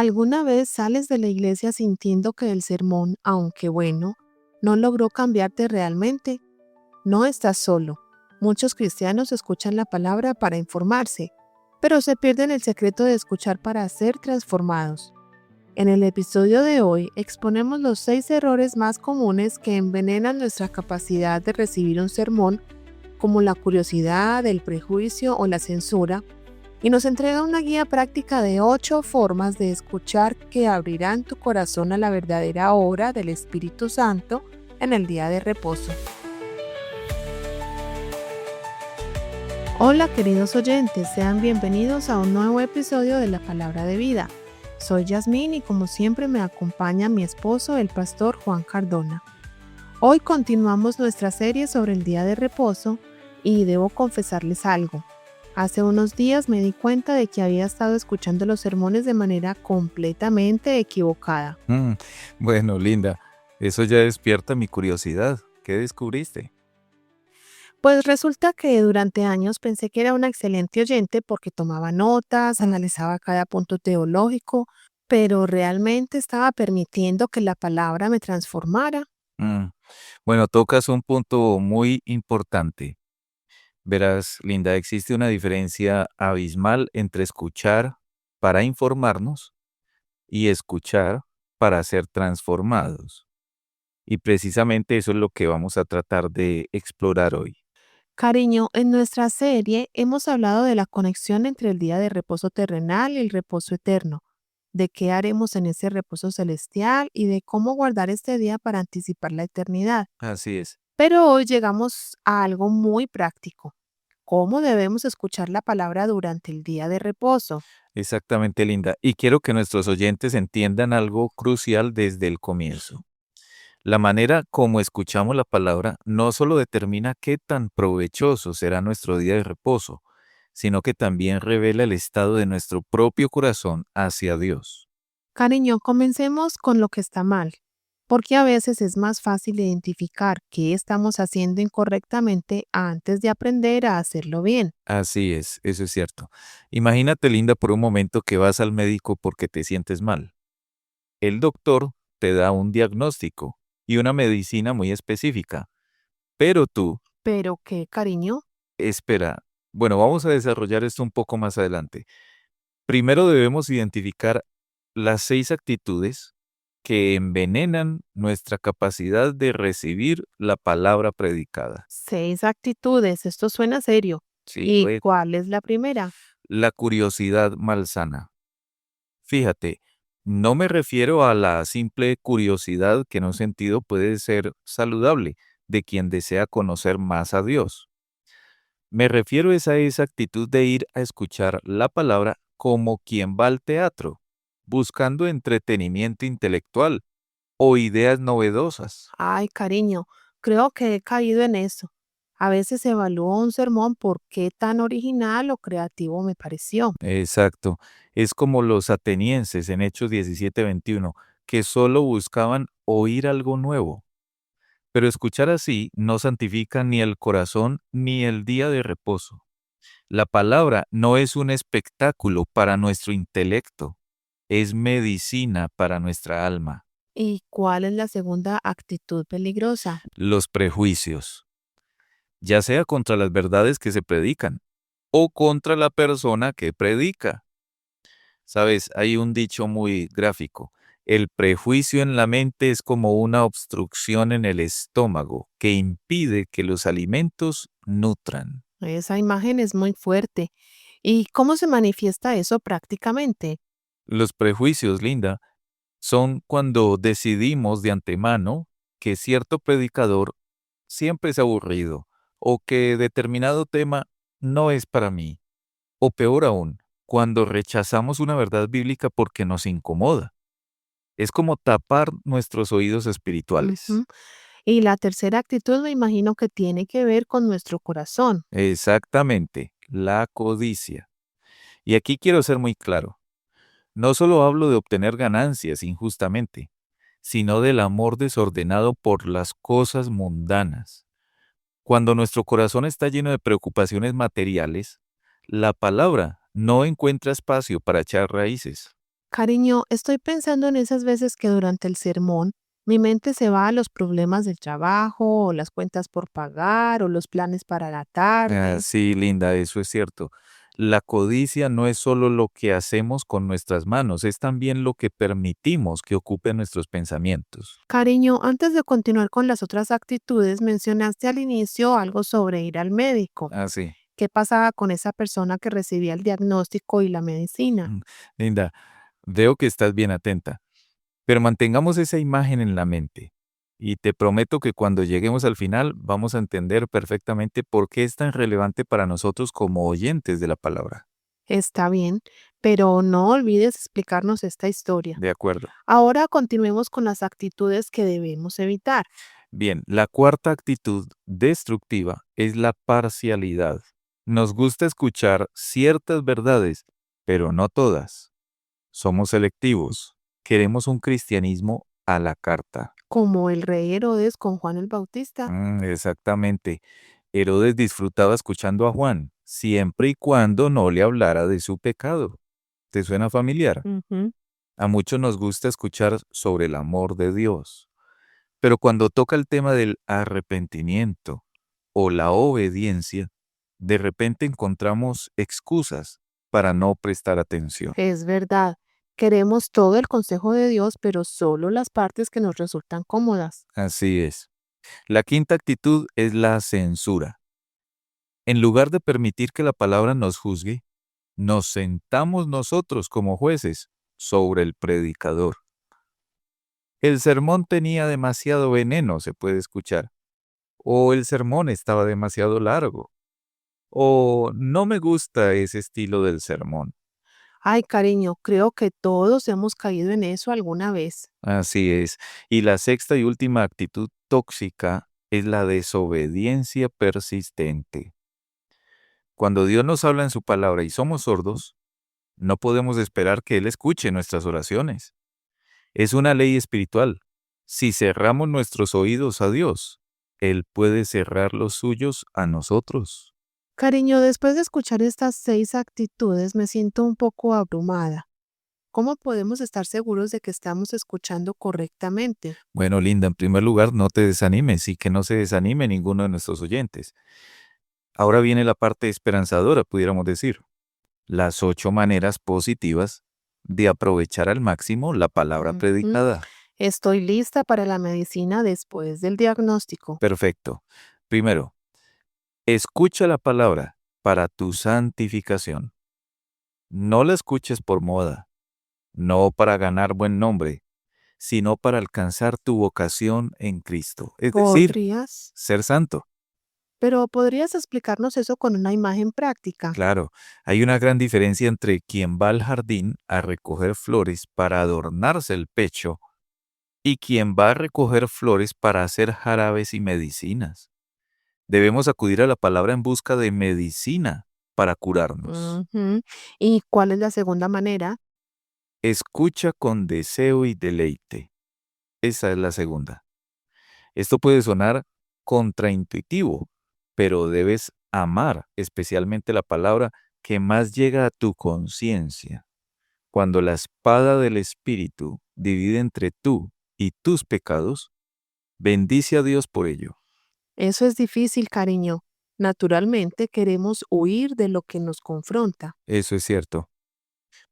¿Alguna vez sales de la iglesia sintiendo que el sermón, aunque bueno, no logró cambiarte realmente? No estás solo. Muchos cristianos escuchan la palabra para informarse, pero se pierden el secreto de escuchar para ser transformados. En el episodio de hoy exponemos los 6 errores más comunes que envenenan nuestra capacidad de recibir un sermón, como la curiosidad, el prejuicio o la censura, y nos entrega una guía práctica de 8 formas de escuchar que abrirán tu corazón a la verdadera obra del Espíritu Santo en el día de reposo. Hola queridos oyentes, sean bienvenidos a un nuevo episodio de La Palabra de Vida. Soy Yasmín y como siempre me acompaña mi esposo, el pastor Juan Cardona. Hoy continuamos nuestra serie sobre el día de reposo y debo confesarles algo. Hace unos días me di cuenta de que había estado escuchando los sermones de manera completamente equivocada. Bueno, Linda, eso ya despierta mi curiosidad. ¿Qué descubriste? Pues resulta que durante años pensé que era una excelente oyente porque tomaba notas, analizaba cada punto teológico, pero realmente estaba permitiendo que la palabra me transformara. Mm, Bueno, tocas un punto muy importante. Verás, Linda, existe una diferencia abismal entre escuchar para informarnos y escuchar para ser transformados. Y precisamente eso es lo que vamos a tratar de explorar hoy. Cariño, en nuestra serie hemos hablado de la conexión entre el día de reposo terrenal y el reposo eterno, de qué haremos en ese reposo celestial y de cómo guardar este día para anticipar la eternidad. Así es. Pero hoy llegamos a algo muy práctico. ¿Cómo debemos escuchar la palabra durante el día de reposo? Exactamente, Linda. Y quiero que nuestros oyentes entiendan algo crucial desde el comienzo. La manera como escuchamos la palabra no solo determina qué tan provechoso será nuestro día de reposo, sino que también revela el estado de nuestro propio corazón hacia Dios. Cariño, comencemos con lo que está mal, porque a veces es más fácil identificar qué estamos haciendo incorrectamente antes de aprender a hacerlo bien. Así es, eso es cierto. Imagínate, Linda, por un momento que vas al médico porque te sientes mal. El doctor te da un diagnóstico y una medicina muy específica, pero tú, Pero qué, cariño. espera, bueno, vamos a desarrollar esto un poco más adelante. Primero debemos identificar las 6 actitudes que envenenan nuestra capacidad de recibir la palabra predicada. 6 actitudes, esto suena serio. Sí, ¿Y cuál es la primera? la curiosidad malsana. Fíjate, no me refiero a la simple curiosidad que en un sentido puede ser saludable de quien desea conocer más a Dios. Me refiero es a esa actitud de ir a escuchar la palabra como quien va al teatro, buscando entretenimiento intelectual o ideas novedosas. Ay, cariño, creo que he caído en eso. A veces evalúo un sermón por qué tan original o creativo me pareció. Exacto. Es como los atenienses en Hechos 17:21, que solo buscaban oír algo nuevo. Pero escuchar así no santifica ni el corazón ni el día de reposo. La palabra no es un espectáculo para nuestro intelecto, es medicina para nuestra alma. ¿Y cuál es la segunda actitud peligrosa? Los prejuicios, ya sea contra las verdades que se predican o contra la persona que predica. Sabes, hay un dicho muy gráfico. El prejuicio en la mente es como una obstrucción en el estómago que impide que los alimentos nutran. Esa imagen es muy fuerte. ¿Y cómo se manifiesta eso prácticamente? Los prejuicios, Linda, son cuando decidimos de antemano que cierto predicador siempre es aburrido o que determinado tema no es para mí. O peor aún, cuando rechazamos una verdad bíblica porque nos incomoda. Es como tapar nuestros oídos espirituales. Ujú. Y la tercera actitud me imagino que tiene que ver con nuestro corazón. Exactamente, la codicia. Y aquí quiero ser muy claro. No solo hablo de obtener ganancias injustamente, sino del amor desordenado por las cosas mundanas. Cuando nuestro corazón está lleno de preocupaciones materiales, la palabra no encuentra espacio para echar raíces. Cariño, estoy pensando en esas veces que durante el sermón mi mente se va a los problemas del trabajo, o las cuentas por pagar, o los planes para la tarde. Sí, Linda, eso es cierto. La codicia no es solo lo que hacemos con nuestras manos, es también lo que permitimos que ocupe nuestros pensamientos. Cariño, antes de continuar con las otras actitudes, mencionaste al inicio algo sobre ir al médico. Así. ¿Qué pasaba con esa persona que recibía el diagnóstico y la medicina? Linda, veo que estás bien atenta, pero mantengamos esa imagen en la mente. Y te prometo que cuando lleguemos al final vamos a entender perfectamente por qué es tan relevante para nosotros como oyentes de la palabra. Está bien, pero no olvides explicarnos esta historia. De acuerdo. Ahora continuemos con las actitudes que debemos evitar. Bien, la cuarta actitud destructiva es la parcialidad. Nos gusta escuchar ciertas verdades, pero no todas. Somos selectivos. Queremos un cristianismo a la carta. Como el rey Herodes con Juan el Bautista. Exactamente. Herodes disfrutaba escuchando a Juan, siempre y cuando no le hablara de su pecado. ¿Te suena familiar? Ujú. A muchos nos gusta escuchar sobre el amor de Dios, pero cuando toca el tema del arrepentimiento o la obediencia, de repente encontramos excusas para no prestar atención. Es verdad, queremos todo el consejo de Dios, pero solo las partes que nos resultan cómodas. Así es. La quinta actitud es la censura. En lugar de permitir que la palabra nos juzgue, nos sentamos nosotros como jueces sobre el predicador. El sermón tenía demasiado veneno, se puede escuchar. O el sermón estaba demasiado largo. O no me gusta ese estilo del sermón. Ay, cariño, creo que todos hemos caído en eso alguna vez. Así es. Y la sexta y última actitud tóxica es la desobediencia persistente. Cuando Dios nos habla en su palabra y somos sordos, no podemos esperar que Él escuche nuestras oraciones. Es una ley espiritual. Si cerramos nuestros oídos a Dios, Él puede cerrar los suyos a nosotros. Cariño, después de escuchar estas 6 actitudes me siento un poco abrumada. ¿Cómo podemos estar seguros de que estamos escuchando correctamente? Bueno, Linda, en primer lugar, no te desanimes y que no se desanime ninguno de nuestros oyentes. Ahora viene la parte esperanzadora, pudiéramos decir. Las 8 maneras positivas de aprovechar al máximo la palabra Ujú. predicada. Estoy lista para la medicina después del diagnóstico. Perfecto. Primero, escucha la palabra para tu santificación. No la escuches por moda, no para ganar buen nombre, sino para alcanzar tu vocación en Cristo, es decir, ¿Podrías? ser santo. Pero ¿podrías explicarnos eso con una imagen práctica? Claro, hay una gran diferencia entre quien va al jardín a recoger flores para adornarse el pecho y quien va a recoger flores para hacer jarabes y medicinas. Debemos acudir a la palabra en busca de medicina para curarnos. Ujú. ¿Y cuál es la segunda manera? Escucha con deseo y deleite. Esa es la segunda. Esto puede sonar contraintuitivo, pero debes amar especialmente la palabra que más llega a tu conciencia. Cuando la espada del Espíritu divide entre tú y tus pecados, bendice a Dios por ello. Eso es difícil, cariño. Naturalmente queremos huir de lo que nos confronta. Eso es cierto.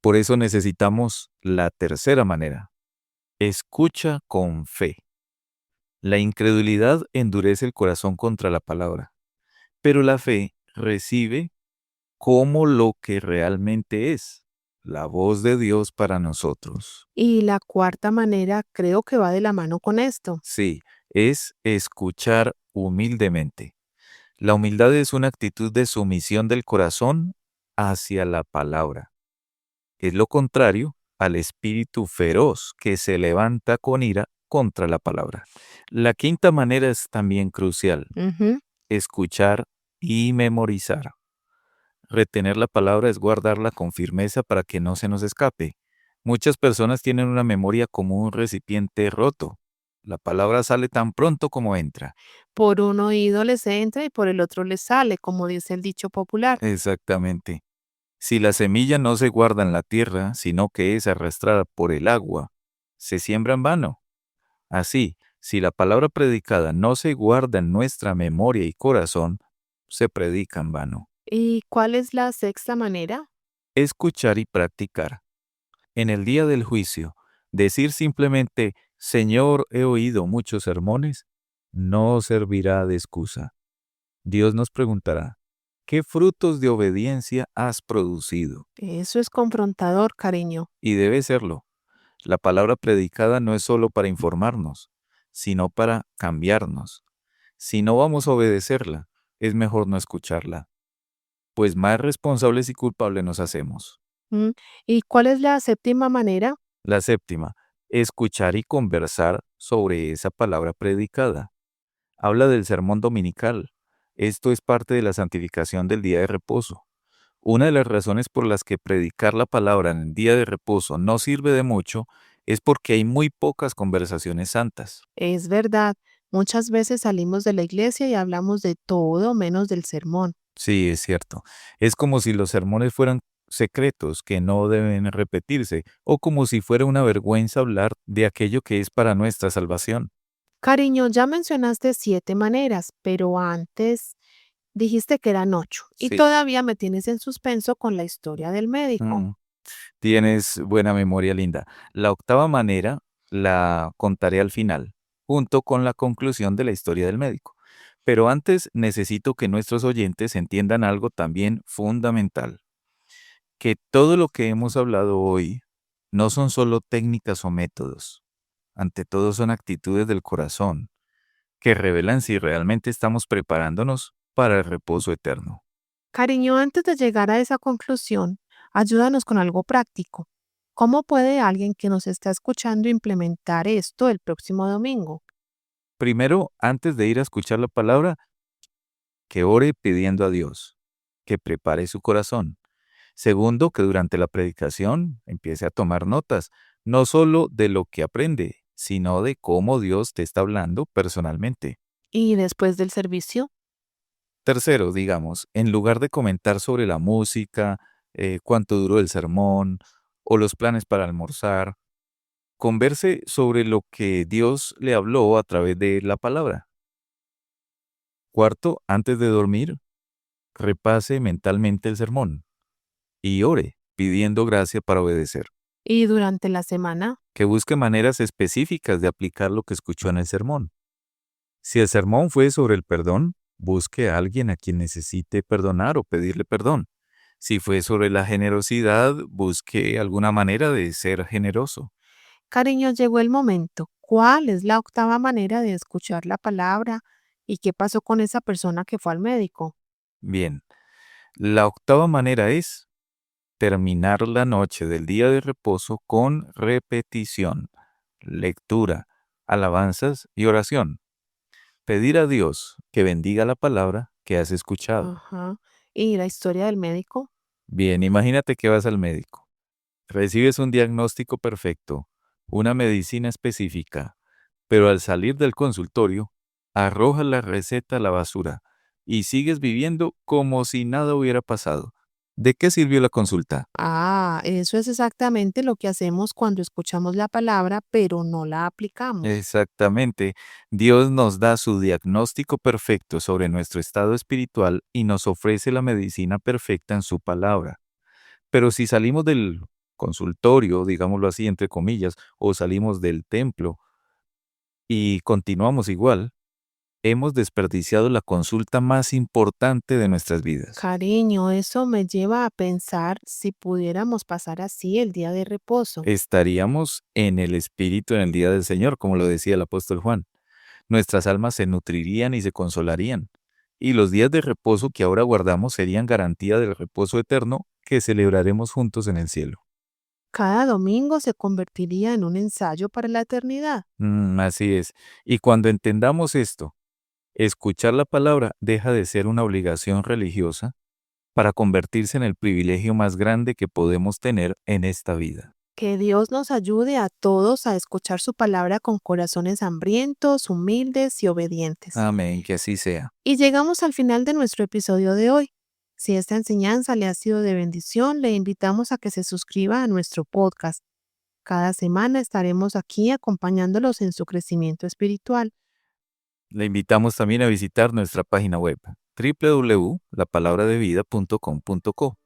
Por eso necesitamos la tercera manera. Escucha con fe. La incredulidad endurece el corazón contra la palabra, pero la fe recibe como lo que realmente es, la voz de Dios para nosotros. Y la cuarta manera creo que va de la mano con esto. Sí, es escuchar humildemente. La humildad es una actitud de sumisión del corazón hacia la palabra. Es lo contrario al espíritu feroz que se levanta con ira contra la palabra. La quinta manera es también crucial, Ujú. escuchar y memorizar. Retener la palabra es guardarla con firmeza para que no se nos escape. Muchas personas tienen una memoria como un recipiente roto. La palabra sale tan pronto como entra. Por un oído les entra y por el otro les sale, como dice el dicho popular. Exactamente. Si la semilla no se guarda en la tierra, sino que es arrastrada por el agua, se siembra en vano. Así, si la palabra predicada no se guarda en nuestra memoria y corazón, se predica en vano. ¿Y cuál es la sexta manera? Escuchar y practicar. En el día del juicio, decir simplemente, Señor, he oído muchos sermones, no servirá de excusa. Dios nos preguntará, ¿qué frutos de obediencia has producido? Eso es confrontador, cariño. Y debe serlo. La palabra predicada no es solo para informarnos, sino para cambiarnos. Si no vamos a obedecerla, es mejor no escucharla, pues más responsables y culpables nos hacemos. Mm, ¿Y cuál es la séptima manera? La séptima, escuchar y conversar sobre esa palabra predicada. Habla del sermón dominical. Esto es parte de la santificación del día de reposo. Una de las razones por las que predicar la palabra en el día de reposo no sirve de mucho es porque hay muy pocas conversaciones santas. Es verdad, muchas veces salimos de la iglesia y hablamos de todo menos del sermón. Sí, es cierto. Es como si los sermones fueran secretos que no deben repetirse, o como si fuera una vergüenza hablar de aquello que es para nuestra salvación. Cariño, ya mencionaste 7 maneras, pero antes dijiste que eran 8 y Sí. todavía me tienes en suspenso con la historia del médico. Mm, Tienes buena memoria, Linda. La octava manera la contaré al final, junto con la conclusión de la historia del médico. Pero antes necesito que nuestros oyentes entiendan algo también fundamental, que todo lo que hemos hablado hoy no son solo técnicas o métodos, ante todo son actitudes del corazón, que revelan si realmente estamos preparándonos para el reposo eterno. Cariño, antes de llegar a esa conclusión, ayúdanos con algo práctico. ¿Cómo puede alguien que nos está escuchando implementar esto el próximo domingo? Primero, antes de ir a escuchar la palabra, que ore pidiendo a Dios, que prepare su corazón. Segundo, que durante la predicación empiece a tomar notas, no solo de lo que aprende, sino de cómo Dios te está hablando personalmente. ¿Y después del servicio? Tercero, digamos, en lugar de comentar sobre la música, cuánto duró el sermón o los planes para almorzar, converse sobre lo que Dios le habló a través de la palabra. Cuarto, antes de dormir, repase mentalmente el sermón y ore, pidiendo gracia para obedecer. ¿Y durante la semana? Que busque maneras específicas de aplicar lo que escuchó en el sermón. Si el sermón fue sobre el perdón, busque a alguien a quien necesite perdonar o pedirle perdón. Si fue sobre la generosidad, busque alguna manera de ser generoso. Cariño, llegó el momento. ¿Cuál es la octava manera de escuchar la palabra? ¿Y qué pasó con esa persona que fue al médico? Bien, la octava manera es terminar la noche del día de reposo con repetición, lectura, alabanzas y oración. Pedir a Dios que bendiga la palabra que has escuchado. Ajá. ¿Y la historia del médico? Bien, imagínate que vas al médico. Recibes un diagnóstico perfecto, una medicina específica, pero al salir del consultorio, arrojas la receta a la basura y sigues viviendo como si nada hubiera pasado. ¿De qué sirvió la consulta? Eso es exactamente lo que hacemos cuando escuchamos la palabra, pero no la aplicamos. Exactamente. Dios nos da su diagnóstico perfecto sobre nuestro estado espiritual y nos ofrece la medicina perfecta en su palabra. Pero si salimos del consultorio, digámoslo así, entre comillas, o salimos del templo y continuamos igual, hemos desperdiciado la consulta más importante de nuestras vidas. Cariño, eso me lleva a pensar si pudiéramos pasar así el día de reposo. Estaríamos en el Espíritu en el día del Señor, como lo decía el apóstol Juan. Nuestras almas se nutrirían y se consolarían. Y los días de reposo que ahora guardamos serían garantía del reposo eterno que celebraremos juntos en el cielo. Cada domingo se convertiría en un ensayo para la eternidad. Así es. Y cuando entendamos esto, escuchar la palabra deja de ser una obligación religiosa para convertirse en el privilegio más grande que podemos tener en esta vida. Que Dios nos ayude a todos a escuchar su palabra con corazones hambrientos, humildes y obedientes. Amén, que así sea. Y llegamos al final de nuestro episodio de hoy. Si esta enseñanza le ha sido de bendición, le invitamos a que se suscriba a nuestro podcast. Cada semana estaremos aquí acompañándolos en su crecimiento espiritual. Le invitamos también a visitar nuestra página web www.lapalabradevida.com.co.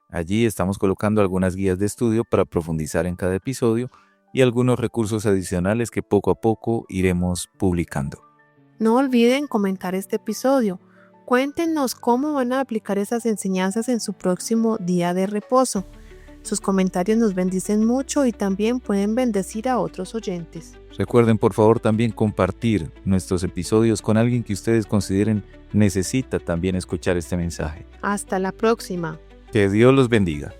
Allí estamos colocando algunas guías de estudio para profundizar en cada episodio y algunos recursos adicionales que poco a poco iremos publicando. No olviden comentar este episodio. Cuéntenos cómo van a aplicar esas enseñanzas en su próximo día de reposo. Sus comentarios nos bendicen mucho y también pueden bendecir a otros oyentes. Recuerden por favor también compartir nuestros episodios con alguien que ustedes consideren necesita también escuchar este mensaje. Hasta la próxima. Que Dios los bendiga.